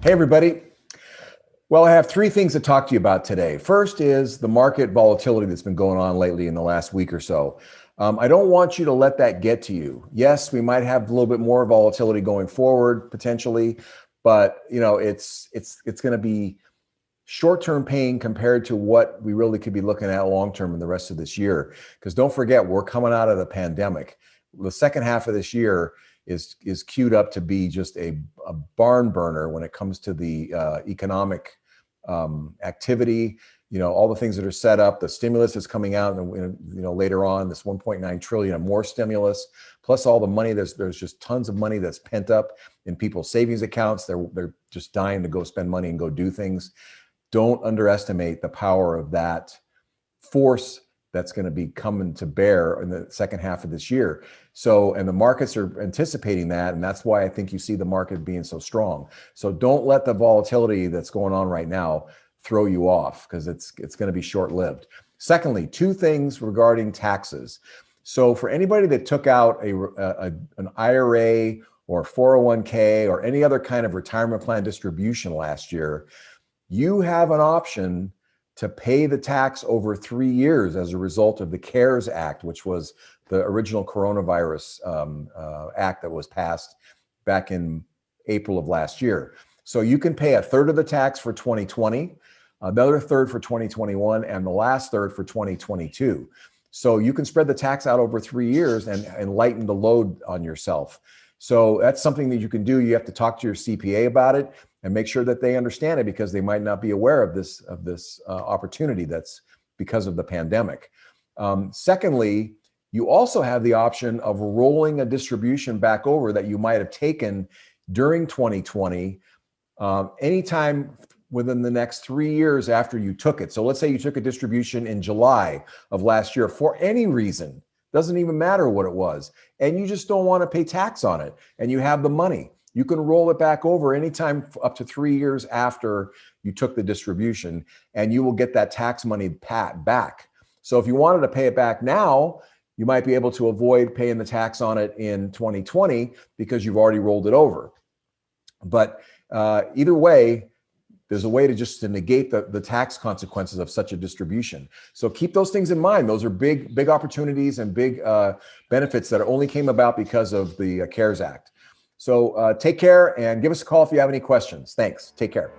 Hey, everybody. Well, I have three things to talk to you about today. First is the market volatility that's been going on lately in the last week or so. I don't want you to let that get to you. Yes, we might have a little bit more volatility going forward potentially, but it's going to be short-term pain compared to what we really could be looking at long-term in the rest of this year. Because don't forget, we're coming out of the pandemic. The second half of this year is queued up to be just a barn burner when it comes to the economic activity. All the things that are set up, the stimulus is coming out, and later on, this 1.9 trillion of more stimulus, plus all the money. There's just tons of money that's pent up in people's savings accounts. They're just dying to go spend money and go do things. Don't underestimate the power of that force that's going to be coming to bear in the second half of this year. And the markets are anticipating that, and that's why I think you see the market being so strong. So don't let the volatility that's going on right now throw you off, because it's going to be short-lived. Secondly, two things regarding taxes. So for anybody that took out an IRA or 401k or any other kind of retirement plan distribution last year, you have an option to pay the tax over 3 years as a result of the CARES Act, which was the original coronavirus act that was passed back in April of last year. So you can pay a third of the tax for 2020, another third for 2021, and the last third for 2022. So you can spread the tax out over 3 years and lighten the load on yourself. So that's something that you can do. You have to talk to your CPA about it and make sure that they understand it, because they might not be aware of this opportunity that's because of the pandemic. Secondly, you also have the option of rolling a distribution back over that you might have taken during 2020 anytime within the next 3 years after you took it. So let's say you took a distribution in July of last year for any reason, doesn't even matter what it was, and you just don't want to pay tax on it, and you have the money. You can roll it back over anytime up to 3 years after you took the distribution, and you will get that tax money back. So if you wanted to pay it back now, you might be able to avoid paying the tax on it in 2020 because you've already rolled it over. But either way, there's a way to negate the tax consequences of such a distribution. So keep those things in mind. Those are big opportunities and big benefits that only came about because of the CARES Act. So take care and give us a call if you have any questions. Thanks. Take care.